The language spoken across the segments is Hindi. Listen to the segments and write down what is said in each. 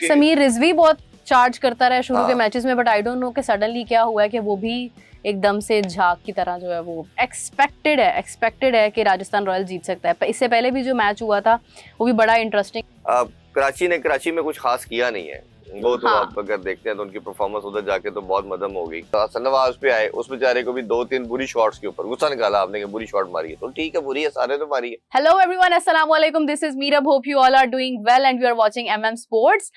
समीर रिजवी बहुत चार्ज करता रहा शुरू के हाँ। मैचेस में, बट आई डोंट नो कि सडनली क्या हुआ है कि वो भी एकदम से झाग की तरह जो है वो एक्सपेक्टेड है कि राजस्थान रॉयल जीत सकता है। इससे पहले भी जो मैच हुआ था वो भी बड़ा इंटरेस्टिंग। कराची में कुछ खास किया नहीं है वो तो हाँ। आप अगर देखते हैं तो उनकी परफॉर्मेंस उधर जाके तो बहुत मदम हो गई। हसन नवाज पे आए, उस बेचारे को भी 2-3 बुरी शॉट्स के ऊपर गुस्सा निकाला आपने कि बुरी शॉट मारी है, तो ठीक है बुरी है, सारे तो मारी है। हेलो एवरीवन, अस्सलाम वालेकुम, this is Meerab, hope you all are doing well and you are watching MM sports.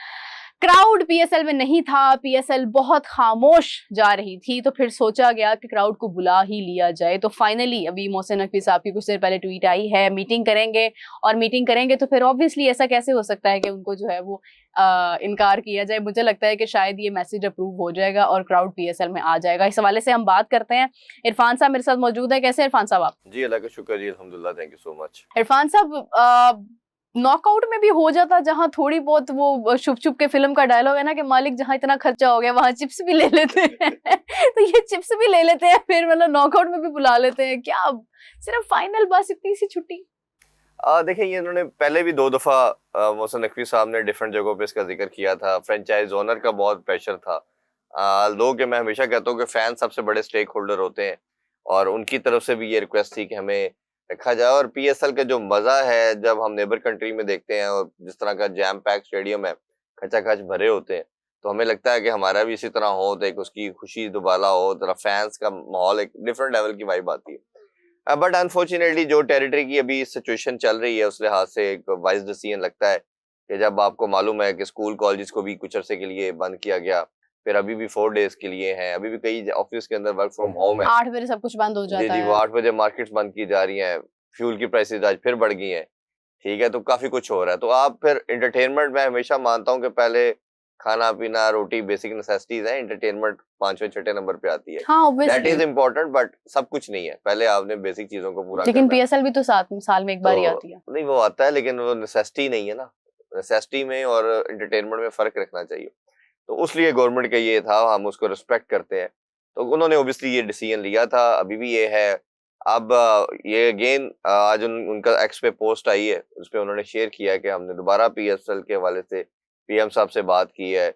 Crowd PSL में नहीं था, पीएसएल बहुत खामोश जा रही थी, तो फिर सोचा गया कि क्राउड को बुला ही लिया जाए। तो फाइनली अभी मोहसिन नकवी साहब की कुछ देर पहले ट्वीट आई है, मीटिंग करेंगे तो फिर ऑब्वियसली ऐसा कैसे हो सकता है कि उनको जो है वो इनकार किया जाए। मुझे लगता है कि शायद ये मैसेज अप्रूव हो जाएगा और क्राउड पीएसएल में आ जाएगा। इस हवाले से हम बात करते हैं। इरफान साहब मेरे साथ मौजूद है। कैसे हैं इरफान साहब आप? जी अल्लाह का शुक्र जी, अल्हम्दुलिल्लाह, thank you so much. Irfan साहब, नॉकआउट में भी हो जाता जहां थोड़ी बहुत वो छुप छुप के फिल्म का डायलॉग है ना कि मालिक जहां इतना खर्चा हो गया वहां चिप्स भी ले लेते हैं तो ये चिप्स भी ले लेते हैं, फिर मतलब नॉकआउट में भी बुला लेते हैं क्या? सिर्फ फाइनल बस इतनी सी छुट्टी। देखिए ये इन्होंने पहले भी 2 दफा मोहसिन नकवी साहब ने डिफरेंट जगहों पे इसका जिक्र किया था। फ्रेंचाइज ओनर का बहुत प्रेशर था। लोग, मैं हमेशा कहता हूँ कि फैन सबसे बड़े स्टेक होल्डर होते हैं और उनकी तरफ से भी ये रिक्वेस्ट थी कि हमें रखा जाए। और पीएसएल का जो मजा है जब हम नेबर कंट्री में देखते हैं और जिस तरह का जैम पैक स्टेडियम है, खचाखच भरे होते हैं, तो हमें लगता है कि हमारा भी इसी तरह हो, तो एक उसकी खुशी दोबारा हो, तरह फैंस का माहौल एक डिफरेंट लेवल की वाइब आती है। बट अनफॉर्चुनेटली जो टेरिटरी की अभी सिचुएशन चल रही है उस लिहाज से एक वाइज डिसीजन लगता है कि जब आपको मालूम है कि स्कूल कॉलेज को भी कुछ अरसे के लिए बंद किया गया, फिर अभी भी 4 डेज के लिए हैं, अभी भी कई ऑफिस के अंदर वर्क फ्रॉम होम है। 8 बजे सब कुछ बंद हो जाता जी है। वो 8 बजे मार्केट्स बंद की जा रही हैं, फ्यूल की प्राइसेस आज फिर बढ़ गई हैं, ठीक है, तो काफी कुछ हो रहा है। तो आप फिर एंटरटेनमेंट, मैं हमेशा मानता हूँ कि पहले खाना पीना रोटी बेसिक नेसेसिटीज है, एंटरटेनमेंट 5वें 6ठे नंबर पे आती है। हाँ that obviously, is important, but सब कुछ नहीं है, पहले आपने बेसिक चीजों को पूरा लेकिन करना है। पीएसएल भी तो साल में एक बार ही तो आती है। नहीं वो आता है, लेकिन वो नेसेसिटी नहीं है ना, नेसेसिटी में और एंटरटेनमेंट में फर्क रखना चाहिए। तो उसलिए गवर्नमेंट का ये था, हम उसको रिस्पेक्ट करते हैं। तो उन्होंने ओब्वियसली ये डिसीजन लिया था, अभी भी ये है। अब ये अगेन आज उनका एक्स पे पोस्ट आई है, उस पे उन्होंने शेयर किया है कि हमने दोबारा पीएसएल के हवाले से पीएम साहब से बात की है।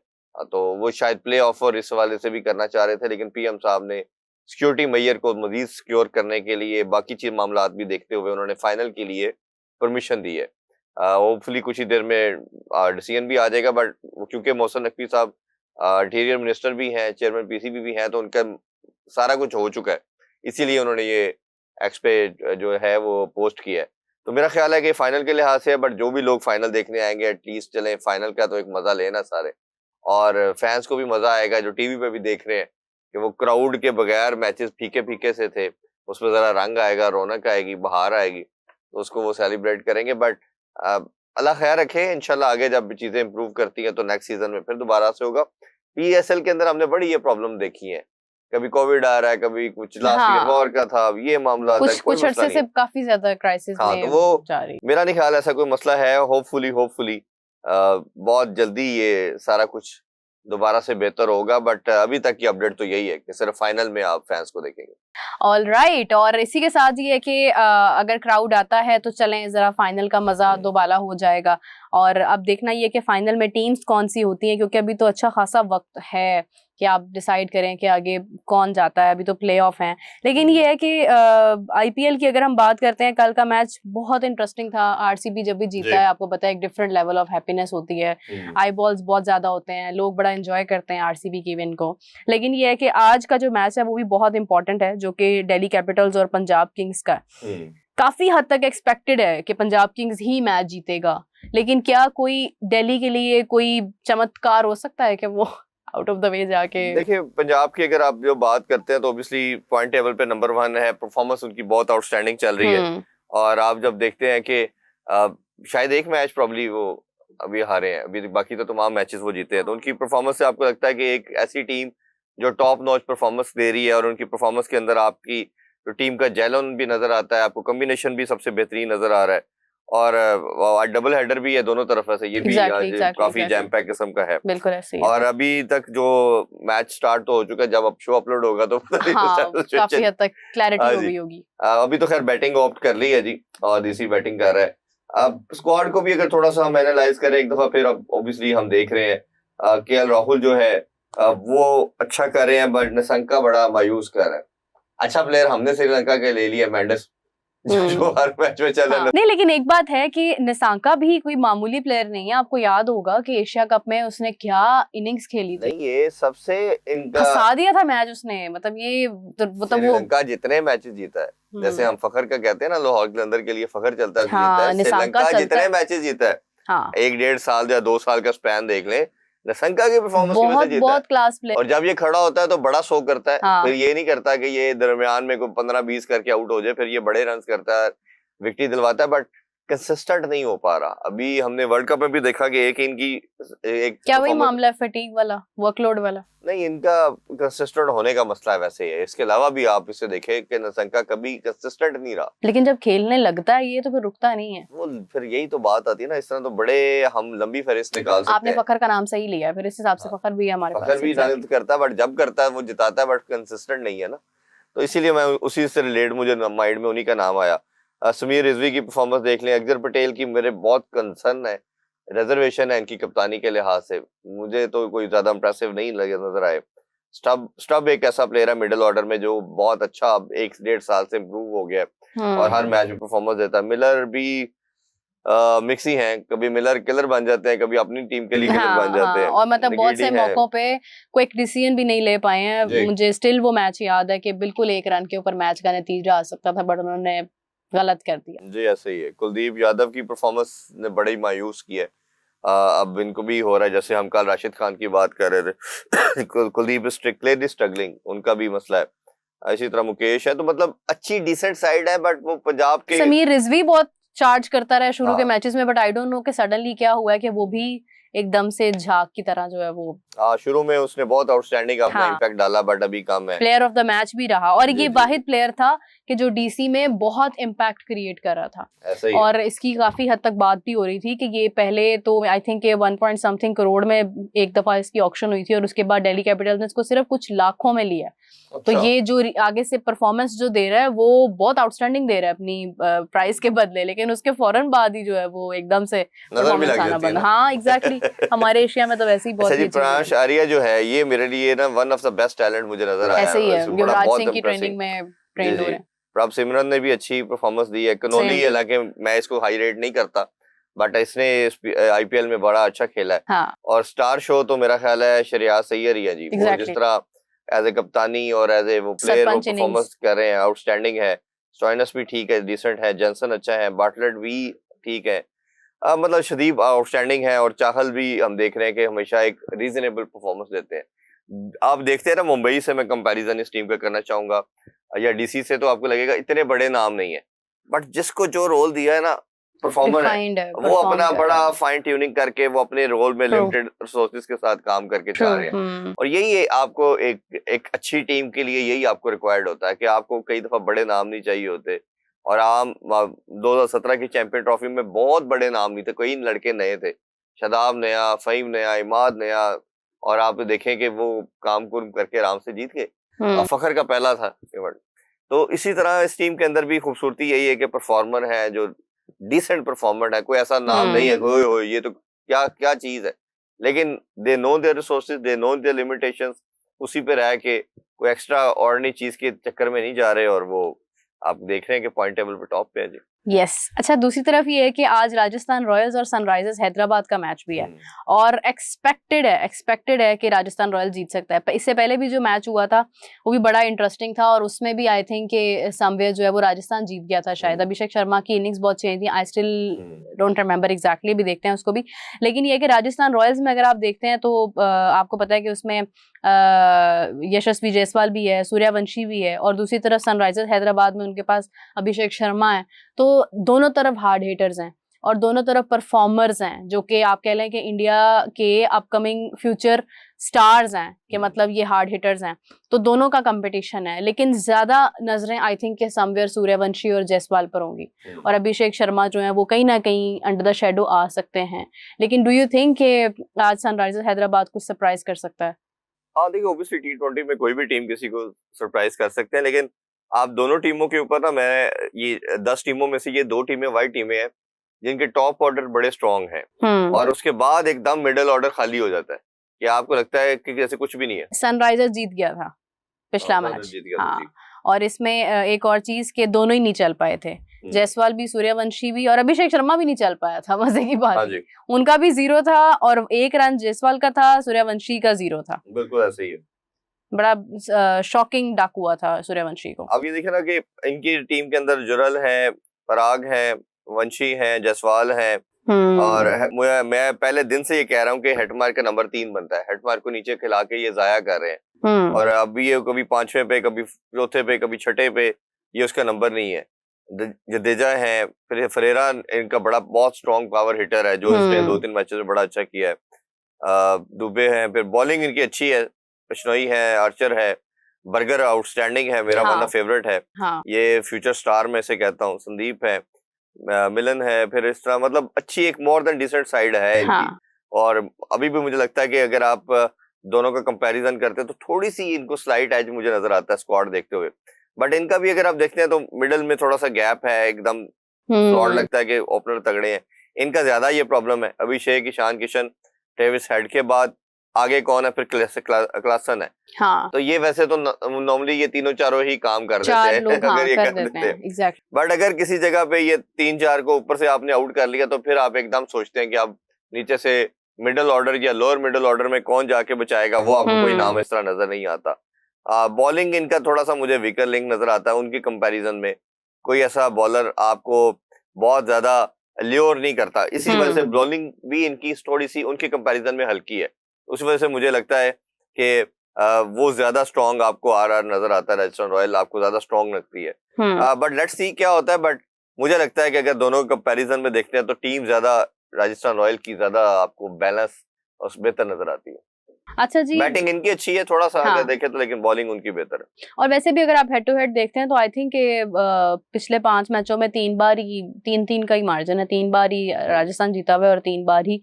तो वो शायद प्ले ऑफ और इस हवाले से भी करना चाह रहे थे, लेकिन पीएम साहब ने सिक्योरिटी मैयर को मजीद सिक्योर करने के लिए बाकी चीज मामलात भी देखते हुए उन्होंने फाइनल के लिए परमिशन दी है। होपफुली कुछ ही देर में डिसीजन भी आ जाएगा। बट क्योंकि मोहसिन नकवी साहब इंटीरियर मिनिस्टर भी हैं, चेयरमैन पीसीबी भी हैं, तो उनका सारा कुछ हो चुका है, इसीलिए उन्होंने ये एक्स पे जो है वो पोस्ट किया है। तो मेरा ख्याल है कि फाइनल के लिहाज से, बट जो भी लोग फाइनल देखने आएंगे एटलीस्ट चलें फाइनल का तो एक मजा लेना सारे, और फैंस को भी मजा आएगा जो टीवी पे भी देख रहे हैं कि वो क्राउड के बगैर मैचेस फीके फीके से थे, उसमें जरा रंग आएगा, रौनक आएगी, बहार आएगी, तो उसको वो सेलिब्रेट करेंगे। बट अल्लाह खैर रखे, इंशाल्लाह आगे जब चीजें इंप्रूव करती हैं तो नेक्स्ट सीजन में फिर दोबारा से होगा। पीएसएल के अंदर हमने बड़ी ये प्रॉब्लम देखी है, कभी कोविड आ रहा है, कभी कुछ लास्ट ईयर वॉर का था, अब ये मामला आता है, कोई कुछ मसला अरसे नहीं से है। काफी ज्यादा क्राइसिस हाँ, में तो वो जा रही। मेरा नहीं ख्याल ऐसा कोई मसला है। होपफुली बहुत जल्दी ये सारा कुछ दोबारा से बेहतर होगा। बट अभी तक की अपडेट तो यही है कि सिर्फ फाइनल में आप फैंस को देखेंगे। ऑल राइट, और इसी के साथ ये है कि अगर क्राउड आता है तो चलें जरा फाइनल का मजा दोबारा हो जाएगा। और अब देखना ये कि फाइनल में टीम्स कौन सी होती हैं, क्योंकि अभी तो अच्छा खासा वक्त है कि आप डिसाइड करें कि आगे कौन जाता है। अभी तो प्ले ऑफ हैं, लेकिन ये है कि आईपीएल की अगर हम बात करते हैं, कल का मैच बहुत इंटरेस्टिंग था। आरसीबी जब भी जीता है, आपको पता है एक डिफरेंट लेवल ऑफ हैप्पीनेस होती है, आई बॉल्स बहुत ज्यादा होते हैं, लोग बड़ा एंजॉय करते हैं आरसीबी की विन को। लेकिन ये है कि आज का जो मैच है वो भी बहुत इंपॉर्टेंट है, जो कि दिल्ली कैपिटल्स और पंजाब किंग्स का काफी हद तक एक्सपेक्टेड है कि पंजाब किंग्स ही मैच जीतेगा। लेकिन क्या कोई दिल्ली के लिए कोई चमत्कार हो सकता है कि वो आउट ऑफ द वे जाके? देखिए पंजाब की अगर आप जो बात करते हैं तो ऑब्वियसली पॉइंट टेबल पे नंबर 1 है, परफॉर्मेंस उनकी बहुत आउटस्टैंडिंग चल रही है। और आप जब देखते हैं कि शायद एक मैच प्रॉब्ली वो अभी हारे हैं, अभी बाकी तो तमाम मैचेस वो जीते हैं, तो उनकी परफॉर्मेंस से आपको लगता है कि एक ऐसी टीम जो टॉप नॉच परफॉर्मेंस दे रही है और उनकी परफॉर्मेंस के अंदर आपकी जो टीम का जेलन भी नजर आता है, आपको कॉम्बिनेशन भी सबसे बेहतरीन नजर आ रहा है। और डबल हेडर भी है दोनों तरफ से, ये भी काफी जैम पैक किस्म का है। बिल्कुल ऐसे ही है। और अभी तक जो मैच स्टार्ट तो हो चुका है, जब अब शो अपलोड होगा तो काफी हद तक क्लैरिटी हो गई होगी। अभी तो खैर बैटिंग ऑप्ट कर ली है जी, और डीसी बैटिंग कर रहा है। अब स्क्वाड को भी अगर थोड़ा सा हम एनालाइज करें एक दफा, फिर अब ऑब्वियसली हम देख रहे हैं केएल राहुल जो है वो अच्छा कर रहे हैं, बट निशंका बड़ा मायूस कर रहा है। अच्छा प्लेयर हमने श्रीलंका के ले लिया, मेंडिस, जो हर मैच में चल रहा है। नहीं, लेकिन एक बात है कि निशंका भी कोई मामूली प्लेयर नहीं है। आपको याद होगा कि एशिया कप में उसने क्या इनिंग्स खेली थी। नहीं, ये सबसे इनका फंसा दिया था मैच उसने, मतलब ये मतलब वो श्रीलंका जितने मैचेस जीता है, जैसे हम फखर का कहते हैं ना, लाहौर के अंदर के लिए फखर चलता है, जीता है। निशंका श्रीलंका चलता जितने है। मैचेस जीता है, हाँ, 1-1.5 साल या 2 साल का स्पैन देख लें, निशंका की परफॉर्मेंस की वजह से बहुत जीता है। बहुत क्लास प्लेयर। और जब ये खड़ा होता है तो बड़ा शो करता है। हाँ, फिर ये नहीं करता कि ये दरमियान में कोई 15-20 करके आउट हो जाए, फिर ये बड़े रन करता है, विकेट दिलवाता है, बट कंसिस्टेंट नहीं हो पा रहा। अभी हमने वर्ल्ड कप में भी देखा कि एक इनकी एक क्या वही performance- मामला है, फटीग वाला, वर्कलोड वाला? नहीं, इनका कंसिस्टेंट होने का मसला है वैसे ही है। इसके अलावा भी आप इसे देखें कि निशंका कभी कंसिस्टेंट नहीं रहा। लेकिन जब खेलने लगता है ये तो फिर रुकता नहीं है। वो फिर यही तो बात आती है ना, इस तरह तो बड़े हम लंबी फहरिस्त निकाल सकते आपने हैं। फखर का नाम सही लिया, फिर इस हिसाब से हाँ, फखर भी है हमारे पास। फखर भी exactly. मेहनत करता है, बट जब करता है वो जिताता है, बट कंसिस्टेंट नहीं है ना। तो इसीलिए मैं उसी से रिलेट, मुझे माइंड में उन्हीं का नाम आया। समीर रिजवी की परफॉर्मेंस देख लें, अक्षर पटेल की मेरे बहुत कंसर्न है, रिजर्वेशन है इनकी कप्तानी के लिहाज से। मुझे तो कोई ज्यादा इंप्रेसिव नहीं लगे नजर आए। स्टब एक ऐसा प्लेयर है मिडिल ऑर्डर में जो बहुत अच्छा 1-1.5 साल से इम्प्रूव हो गया है और हर मैच में परफॉर्मेंस देता है। मिलर भी मिक्स ही हैं, कभी मिलर किलर बन जाते हैं, कभी अपनी टीम के लिए किलर बन जाते हैं। और मतलब बहुत से निगेडी है। मौकों पे क्विक डिसीजन भी नहीं ले पाए हैं। जी। मुझे स्टिल वो मैच याद है कि बिल्कुल 1 रन के ऊपर मैच का नतीजा आ सकता था, बट उन्होंने गलत कर दिया। जी, ऐसे ही है। कुलदीप यादव की परफॉर्मेंस ने बड़ी मायूस की है। अब इनको भी हो रहा है, जैसे हम कल राशिद खान की बात कर रहे थे कुलदीप स्ट्रिक्टली स्ट्रगलिंग, उनका भी मसला है। इसी तरह मुकेश है, तो मतलब अच्छी डिसेंट साइड है, बट वो पंजाब के समीर रिजवी बहुत चार्ज करता रहा शुरू के हाँ। मैचेस में, बट आई डोंट नो कि सडनली क्या हुआ है कि वो भी एकदम से झाग की तरह जो है वो शुरू में उसने बहुत आउटस्टैंडिंग अपना हाँ। इम्पैक्ट डाला, बट अभी कम है। प्लेयर ऑफ द मैच भी रहा, और जी, ये जी, वाहिद प्लेयर था कि जो डीसी में बहुत इम्पैक्ट क्रिएट कर रहा था। ऐसे ही है। और इसकी काफी हद तक बात भी हो रही थी कि ये पहले तो I think 1 point something crore में एक दफा इसकी ऑक्शन हुई थी, और उसके बाद दिल्ली कैपिटल्स ने इसको सिर्फ कुछ लाखों में लिया। तो अच्छा। ये जो आगे से परफॉर्मेंस जो दे रहा है वो बहुत आउटस्टैंडिंग दे रहा है अपनी प्राइस के बदले, लेकिन उसके फौरन बाद ही जो है वो एकदम से नजर भी परफॉर्मेंस लग आना जाती है बंद। ना। हाँ, एग्जैक्टली। हमारे एशिया में तो वैसे ही बहुत अच्छा जी, ये चीज़ प्रांश होती है। आर्या जो है, ये मेरे लिए ना one of the best talent मुझे नजर आया ऐसे ही है, इसमें बड़ा युवराज बहुत सिंह की impressive। ट्रेनिंग में जी ट्रेंड हो जी, रहे हैं। प्रभ सिमरन ने भी अच्छी परफॉर्मेंस दी है। Connolly, Same। हालांकि मैं इसको हाई रेट नहीं करता, बट इसने आईपीएल में बड़ा अच्छा खेला है। हाँ, और स्टार शो तो मेरा ख्याल है शरियाज सैयद ही है जी। वो जिस Exactly। तरह एज ए कप्तानी और एज ए वो प्लेयर वो सरपंच इनिंग्स। परफॉर्मेंस कर रहे हैं, आउटस्टैंडिंग है। स्टोइनस भी ठीक है, डिसेंट है, जेंसन अच्छा है, बाटलेट भी ठीक है। मतलब शदीब आउटस्टैंडिंग है, और चाहल भी हम देख रहे हैं कि हमेशा एक रीजनेबल परफॉर्मेंस देते हैं। आप देखते हैं ना, मुंबई से मैं कंपैरिजन इस टीम का करना चाहूंगा, या डीसी से, तो आपको लगेगा इतने बड़े नाम नहीं है, बट जिसको जो रोल दिया है ना, परफॉर्मर है, डिफाइंड है, वो परफॉर्म अपना कर रहा बड़ा है। फाइन ट्यूनिंग करके वो अपने रोल में True। लिमिटेड रिसोर्सेज के साथ काम करके ट्रू। जा रहे हैं। और यही आपको एक अच्छी टीम के लिए यही आपको रिक्वायर्ड होता है कि आपको कई दफा बड़े नाम नहीं चाहिए होते। और आम 2017 की चैंपियन ट्रॉफी में बहुत बड़े नाम नहीं थे, कई लड़के नए थे, शदाब नया, फहीम नया, इमाद नया, और आप देखें कि वो काम कुर्म करके आराम से जीत गए। फखर का पहला था केवल। तो इसी तरह इस टीम के अंदर भी खूबसूरती यही है कि परफॉर्मर है जो डिसेंट परफॉर्मर है, कोई ऐसा नाम नहीं है ओए होए ये तो क्या क्या चीज है, लेकिन they know their resources, they know their limitations, उसी पे रह के कोई एक्स्ट्रा ऑर्डिनरी चीज के चक्कर में नहीं जा रहे, और वो आप देख रहे हैं कि पॉइंट टेबल पे टॉप पे है जी। यस। अच्छा, दूसरी तरफ ये है कि आज राजस्थान रॉयल्स और सनराइजर्स हैदराबाद का मैच भी है, और एक्सपेक्टेड है कि राजस्थान रॉयल्स जीत सकता है। इससे पहले भी जो मैच हुआ था वो भी बड़ा इंटरेस्टिंग था, और उसमें भी आई थिंक कि समवेयर जो है वो राजस्थान जीत गया था शायद। अभिषेक शर्मा की इनिंग्स बहुत चेंज थी, I still don't remember exactly, भी देखते हैं उसको भी। लेकिन ये कि राजस्थान रॉयल्स में अगर आप देखते हैं तो आपको पता है कि उसमें यशस्वी जायसवाल भी है, सूर्यवंशी भी है, और दूसरी तरफ सनराइजर्स हैदराबाद में उनके पास अभिषेक शर्मा है। तो दोनों तरफ हार्ड हिटर्स हैं और दोनों तरफ परफॉर्मर्स हैं, जो कि आप कह लें कि इंडिया के अपकमिंग फ्यूचर स्टार्स हैं, कि मतलब ये हार्ड हिटर्स हैं। तो दोनों का कंपटीशन है, लेकिन ज्यादा नजरें आई थिंक के समवेयर सूर्यवंशी और जायसवाल पर होंगी, और अभिषेक शर्मा जो है वो कहीं ना कहीं अंडर द शेडो आ सकते हैं। लेकिन डू यू थिंक कि आज सनराइजर्स हैदराबाद कुछ सरप्राइज कर सकता है? हाँ देखिए, ऑब्वियसली T20 में कोई भी टीम किसी को सरप्राइज कर सकते हैं, लेकिन आप दोनों टीमों के ऊपर ना, मैं ये 10 टीमों में से ये 2 टीमें वाइट टीमें हैं, जिनके टॉप ऑर्डर बड़े स्ट्रॉन्ग हैं और उसके बाद एकदम मिडिल ऑर्डर खाली हो जाता है कि आपको लगता है कि जैसे कुछ भी नहीं है। सनराइजर्स जीत गया था पिछला मैच। जीत गया था, हाँ, जी। और इसमें एक और चीज के दोनों ही नहीं चल पाए थे, जायसवाल भी, सूर्यवंशी भी, और अभिषेक शर्मा भी नहीं चल पाया था। मजे की बात है, उनका भी 0 था और 1 रन जायसवाल का था, सूर्यवंशी का 0 था। बिल्कुल ऐसे ही है। बड़ा शॉकिंग डाक हुआ था सूर्यवंशी को। अब ये देखिए ना कि इनकी टीम के अंदर जुरल है, पराग है, वंशी है, जायसवाल है और मैं पहले दिन से ये कह रहा हूँ कि हेटमायर का नंबर 3 बनता है। हेटमायर को नीचे खिला के ये जाया कर रहे हैं और अब ये कभी 5वें पे, कभी चौथे पे, कभी छठे पे, ये उसका नंबर नहीं है। जडेजा है, फिर फरेरा इनका बहुत स्ट्रॉन्ग पावर हिटर है जो इसने 2-3 मैचेस में बड़ा अच्छा किया है। दुबे है, फिर बॉलिंग इनकी अच्छी है, बिश्नोई है, आर्चर है, बर्गर आउटस्टैंडिंग है, मेरा वन ऑफ फेवरेट है। ये फ्यूचर स्टार में से कहता हूँ। संदीप है, मिलन है, फिर इस तरह मतलब अच्छी एक मोर देन डिसेंट साइड है इनकी। और अभी भी मुझे लगता है कि अगर आप दोनों का कंपैरिजन करते हैं तो थोड़ी सी इनको स्लाइट एज मुझे नजर आता है स्क्वाड देखते हुए। बट इनका भी अगर आप देखते हैं तो मिडिल में थोड़ा सा गैप है, एकदम फ्लॉड लगता है कि ओपनर तगड़े हैं। इनका ज्यादा ये प्रॉब्लम है। अभिषेक, ईशान किशन, ट्रेविस हेड के बाद आगे कौन है? फिर क्लासन है। हाँ। तो ये वैसे तो नॉर्मली ये तीनों चारों ही काम कर देते हैं अगर ये कर देते हैं। exactly. बट अगर किसी जगह पे ये 3-4 को ऊपर से आपने आउट कर लिया तो फिर आप एकदम सोचते हैं कि आप नीचे से मिडिल ऑर्डर या लोअर मिडिल ऑर्डर में कौन जाके बचाएगा, वो आपको कोई नाम इस तरह नजर नहीं आता। बॉलिंग इनका थोड़ा सा मुझे वीकर लिंक नजर आता है उनकी कंपैरिजन में। कोई ऐसा बॉलर आपको बहुत ज्यादा ल्योर नहीं करता, इसी वजह से बॉलिंग भी इनकी थोड़ी सी उनकी कंपैरिजन में हल्की है। उस वजह से मुझे लगता है कि वो ज्यादा स्ट्रॉन्ग आपको आर नजर आता है। राजस्थान रॉयल आपको ज्यादा स्ट्रॉन्ग लगती है। बट लेट्स सी क्या होता है। बट मुझे लगता है कि अगर दोनों कंपैरिजन में देखते हैं तो टीम ज्यादा राजस्थान रॉयल की ज्यादा आपको बैलेंस और बेहतर नजर आती है। अच्छा जी, बैटिंग इनकी अच्छी है थोड़ा सा अगर देखें तो, लेकिन बॉलिंग उनकी बेहतर है। और वैसे भी अगर आप हेड टू हेड देखते हैं तो आई थिंक पिछले 5 मैचों में 3 बार ही 3-3 का ही मार्जिन है। 3 बार ही राजस्थान जीता हुआ है और 3 बार ही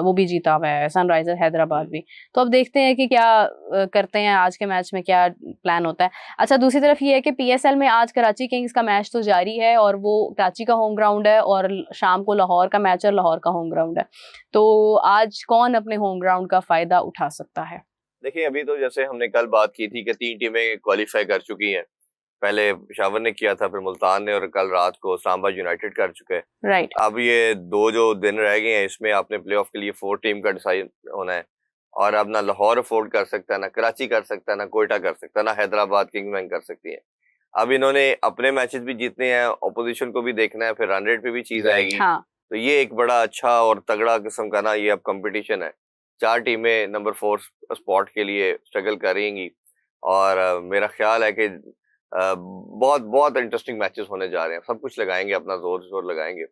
वो भी जीता हुआ है, सनराइजर हैदराबाद भी। तो अब देखते हैं कि क्या करते हैं आज के मैच में, क्या प्लान होता है। अच्छा, दूसरी तरफ ये है कि PSL में आज कराची किंग्स का मैच तो जारी है और वो कराची का होम ग्राउंड है और शाम को लाहौर का मैच और लाहौर का होम ग्राउंड है। तो आज कौन अपने होम ग्राउंड का फायदा उठा सकता है? देखिए, अभी तो जैसे हमने कल बात की थी कि 3 टीमें क्वालिफाई कर चुकी हैं। पहले पेशावर ने किया था, फिर मुल्तान ने, और कल रात को इस्लामाबाद यूनाइटेड कर चुके हैं। राइट। अब ये 2 जो दिन रह गए हैं इसमें आपने प्लेऑफ के लिए 4 टीम का डिसाइड होना है और अब ना लाहौर अफोर्ड कर सकता है, ना कराची कर सकता है, ना कोयटा कर सकता है, ना हैदराबाद किंग्समैन कर सकती है। अब इन्होंने अपने मैचेस भी जीतने हैं, ऑपोजिशन को भी देखना है, फिर रन रेट पे भी चीज आएगी। हाँ। तो ये एक बड़ा अच्छा और तगड़ा किस्म का ना ये अब कंपटीशन है। 4 टीमें नंबर 4 स्पॉट के लिए स्ट्रगल करेंगी और मेरा ख्याल है कि बहुत बहुत इंटरेस्टिंग मैचेस होने जा रहे हैं। सब कुछ लगाएंगे, अपना जोर लगाएंगे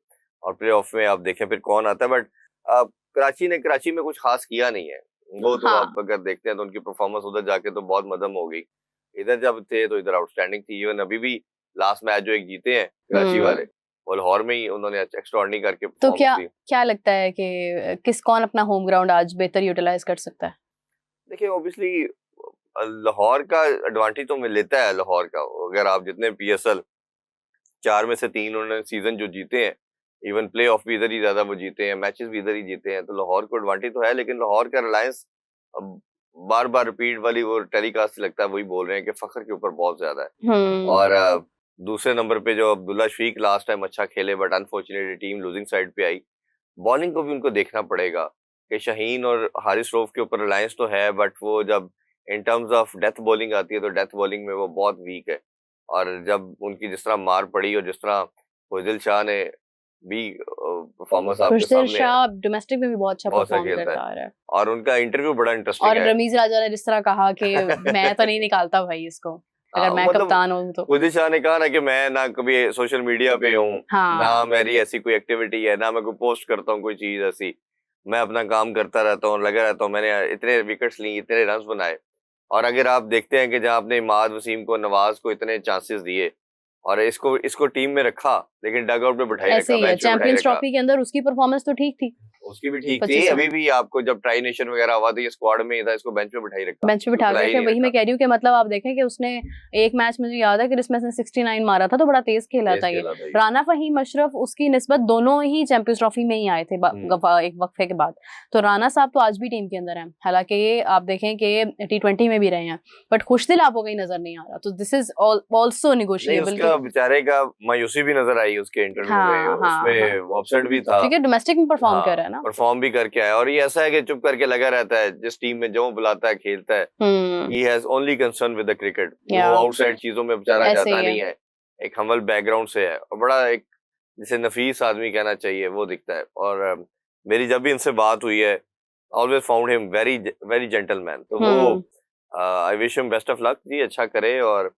और प्ले ऑफ में आप देखें फिर कौन आता है। बट कराची में कुछ खास किया नहीं है वो। तो आप अगर देखते हैं तो उनकी परफॉर्मेंस उधर जाके तो बहुत मदम हो गई। इधर जब थे तो इधर आउटस्टैंडिंग थी। इवन अभी भी लास्ट मैच जो एक जीते हैं कराची वाले, वो लाहौर में ही उन्होंने एक्स्ट्राऑर्डिनरी करके। तो क्या लगता है कि कौन अपना होम ग्राउंड आज बेहतर यूटिलाइज कर सकता है? देखिए, ऑब्वियसली लाहौर का एडवांटेज तो मिल लेता है लाहौर का। अगर आप जितने PSL 4 में से 3 उन्होंने सीजन जो जीते हैं, इवन प्ले ऑफ भी इधर ही ज्यादा वो जीते हैं, मैचेस भी इधर ही जीते हैं, तो लाहौर को एडवांटेज तो है। लेकिन लाहौर का रिलायंस बार बार रिपीट वाली वो टेलीकास्ट से लगता है वही बोल रहे हैं कि फखर के ऊपर बहुत ज्यादा है। और दूसरे नंबर पे जो अब्दुल्ला शफीक लास्ट टाइम अच्छा खेले, but unfortunately team losing side पे आई। बॉलिंग को भी उनको देखना पड़ेगा कि शाहीन और हारिस रऊफ के ऊपर रिलायंस तो है, बट वो जब in terms of death bowling आती है तो डेथ बॉलिंग में वो बहुत वीक है। और जब उनकी जिस तरह मार पड़ी और जिस तरह फुजदिल शाह ने भी परफॉर्मेंस आपके सामने है, डोमेस्टिक में भी बहुत अच्छा परफॉर्म करता है और उनका इंटरव्यू बड़ा इंटरेस्टिंग है। और रमीज राजा ने जिस तरह कहा कि मैं तो नहीं निकालता भाई इसको, अगर मैं कप्तान हूं तो। फुजदिल शाह ने कहा ना कि मैं ना कभी सोशल मीडिया पे हूँ, ना मेरी ऐसी कोई एक्टिविटी है, ना मैं कोई पोस्ट करता हूँ कोई चीज ऐसी। मैं अपना काम करता रहता हूँ, लगा रहता हूँ। मैंने इतने विकेट्स ली, इतने रन बनाए। और अगर आप देखते हैं कि जहाँ आपने इमाद वसीम को, नवाज को इतने चांसेस दिए और इसको टीम में रखा, लेकिन डग आउट में बैठाई रखा, चैंपियंस ट्रॉफी के अंदर उसकी परफॉर्मेंस तो ठीक थी। उसकी भी ठीक थी। 25 अभी भी आपको जब ट्राई नेशन वगैरह हुआ तो ये स्क्वाड में ही था, इसको बेंच पे बिठाई रखा, बेंच पे बिठा बुला ही के, नहीं वही मैं रखा। कह रही हूँ कि मतलब आप देखें कि उसने एक मैच मुझे याद है कि जिसमें उसने 69 मारा था, तो बड़ा तेज खेला तेज था ये। खेला था ये। राना फहीम अशरफ उसकी निस्बत दोनों ही चैंपियंस ट्रॉफी में ही आए थे एक वक्फे के बाद। तो राना साहब तो आज भी टीम के अंदर हैं, हालांकि आप देखें कि T20 में भी रहे हैं, बट खुशदिल आपको कहीं नजर नहीं आ रहा। तो दिस इज ऑल्सो नहीं, निगोशिएबल। उसका बेचारे का मायूसी भी नजर आई उसके इंटरव्यू में, हाँ हाँ उसमें हाँ, वो अपसेट भी था, क्योंकि डोमेस्टिक में परफॉर्म हाँ, कर रहा है ना। परफॉर्म भी करके आया। और ये ऐसा है कि चुप करके लगा रहता है, जिस टीम में जो बुलाता है खेलता है। He has only concern with the cricket, वो आउटसाइड चीजों में बेचारा ऐसे जाता ही है। नहीं है। एक हम्बल बैकग्राउंड से है और बड़ा एक जिसे नफीस आदमी कहना चाहिए वो दिखता है। और मेरी जब भी इनसे बात हुई है, always found him very very gentleman. तो वो I wish him best of luck जी, अच्छा करे और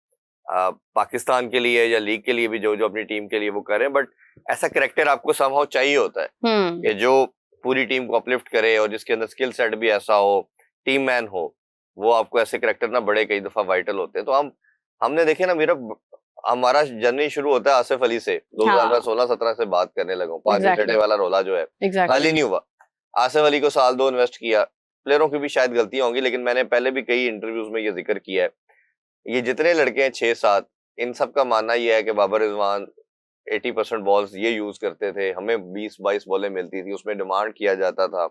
पाकिस्तान के लिए या लीग के लिए भी जो जो अपनी टीम के लिए वो करें। बट ऐसा कैरेक्टर आपको समहाउ चाहिए होता है कि जो पूरी टीम को अपलिफ्ट करे और जिसके अंदर स्किल सेट भी ऐसा हो, टीम मैन हो। वो आपको ऐसे कैरेक्टर ना बड़े कई दफा वाइटल होते हैं। तो हमने देखे ना, मेरा हमारा जर्नी शुरू होता है आसिफ अली से। 2016-17 से बात करने लगा हूँ। पांचवें छठे वाला रोला जो है हाल ही नहीं हुआ। आसिफ अली को साल 2 इन्वेस्ट किया। प्लेयरों की भी शायद गलतियां होंगी, लेकिन मैंने पहले भी कई इंटरव्यूज में ये जिक्र किया है। ये जितने लड़के हैं 6-7, इन सब का मानना ये है कि बाबर रिजवान 80% बॉल्स ये यूज करते थे, हमें 20-22 बॉलें मिलती थी, उसमें डिमांड किया जाता था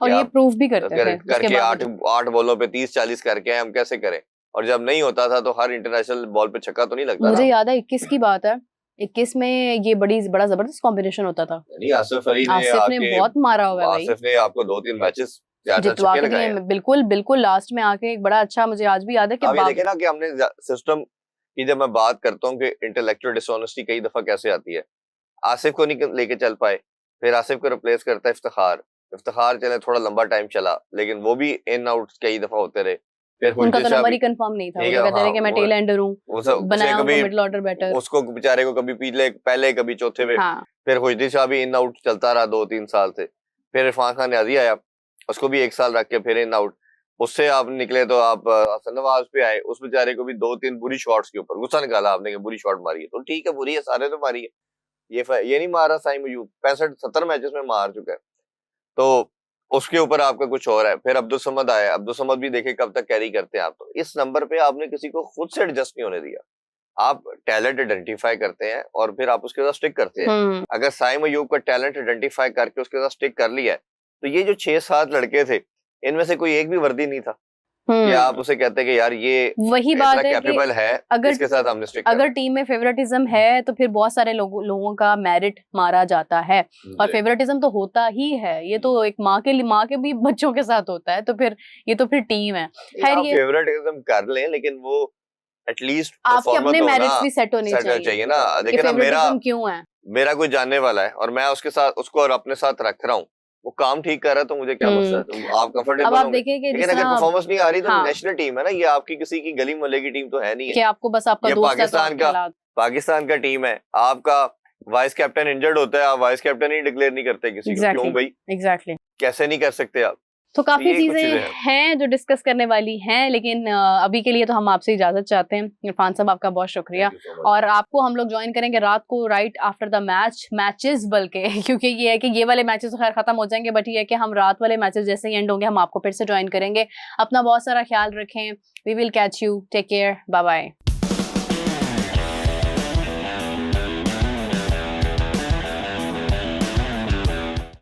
और ये प्रूव भी करते थे करके 8 बॉलों पे 30-40 करके हम कैसे करें। और जब नहीं होता था तो हर इंटरनेशनल बॉल पे छक्का तो नहीं लगता। मुझे याद है 21 की बात है, 21 में ये बड़ा जबरदस्त कॉम्बिनेशन होता था। नहीं, आसिफ अली ने बहुत मारा हुआ है भाई। आसिफ ने आपको 2-3 मैचेस जितवा के दिए, बिल्कुल बिल्कुल लास्ट में आके एक बड़ा अच्छा, मुझे आज भी याद है कि आप ये देखें ना कि हमने सिस्टम की, जब मैं बात करता हूँ कि इंटेलेक्चुअल डिसऑनेस्टी कई दफा कैसे आती है। आसिफ को नहीं लेके चल पाए, फिर आसिफ को रिप्लेस करता है इफ्तिखार चले, थोड़ा लंबा टाइम चला, लेकिन वो भी इन आउट कई दफा होते रहे। फिर उनका तो नंबर ही कंफर्म नहीं था, वो तो कहते थे कि मैं टेल एंडर हूं, बनाया उनको मिडिल ऑर्डर बैटर। उसको बेचारे को कभी पहले कभी चौथे में। फिर खुशदी शाह भी इन आउट चलता रहा 2-3 साल से। फिर इरफान खान न्याजी आया, उसको भी 1 साल रख के फिर इन आउट। उससे आप निकले तो आप हसन नवाज पे आए, उस बेचारे को भी 2-3 बुरी शॉट्स के ऊपर गुस्सा निकाला आपने कि बुरी शॉट मारी है। तो ठीक है, बुरी है, सारे ने मारी है। ये नहीं मारा साइम अयूब, 65-70 मैचेस में मार चुका है। तो उसके ऊपर आपका कुछ और है। फिर अब्दुल समद आए, अब्दुल समद भी देखे कब तक कैरी करते हैं आप। तो इस नंबर पे आपने किसी को खुद से एडजस्ट नहीं होने दिया। आप टैलेंट आइडेंटिफाई करते हैं और फिर आप उसके साथ स्टिक करते हैं। अगर साइम अयूब का टैलेंट आइडेंटिफाई करके उसके साथ स्टिक कर लिया है, तो ये जो 6-7 लड़के थे, इनमें से कोई एक भी वर्दी नहीं था या आप उसे कहते कि यार ये वही बात है कैपेबल है, इसके साथ हमने स्टिक अगर टीम में फेवरेटिज्म है तो फिर बहुत सारे लोगों का मेरिट मारा जाता है। और फेवरेटिज्म तो होता ही है, ये तो एक माँ के भी बच्चों के साथ होता है। तो फिर ये तो फिर टीम है। खैर, ये फेवरेटिज्म कर लें, लेकिन वो एटलीस्ट आपके अपने मेरिट्स भी सेट होने चाहिए ना। देखिए ना, क्यों है, मेरा कोई जानने वाला है और मैं उसके साथ उसको और अपने साथ रख रहा हूँ, वो काम ठीक कर रहा है, तो मुझे क्या मसला है। आप कंफर्टेबल अब आप देखिए कि लेकिन अगर परफॉर्मेंस नहीं आ रही तो नेशनल टीम है ना, ये आपकी किसी की गली मोहल्ले की टीम तो है नहीं है कि आपको बस आपका दोस्त है। पाकिस्तान का टीम है, आपका वाइस कैप्टन इंजर्ड होता है, आप वाइस कैप्टन ही डिक्लेयर नहीं करते किसी को। क्यों भाई? एग्जैक्टली, कैसे नहीं कर सकते आप? तो काफी चीजें हैं जो डिस्कस करने वाली हैं, लेकिन अभी के लिए तो हम आपसे इजाजत चाहते हैं। इरफान साहब, आपका बहुत शुक्रिया। और आपको हम लोग ज्वाइन करेंगे रात को, राइट आफ्टर द मैचेस बल्कि, क्योंकि ये है कि ये वाले मैचेस तो खैर खत्म हो जाएंगे, बट ये है कि हम रात वाले मैचेस जैसे ही एंड होंगे हम आपको फिर से ज्वाइन करेंगे। अपना बहुत सारा ख्याल रखें। We will catch you, take care, bye bye.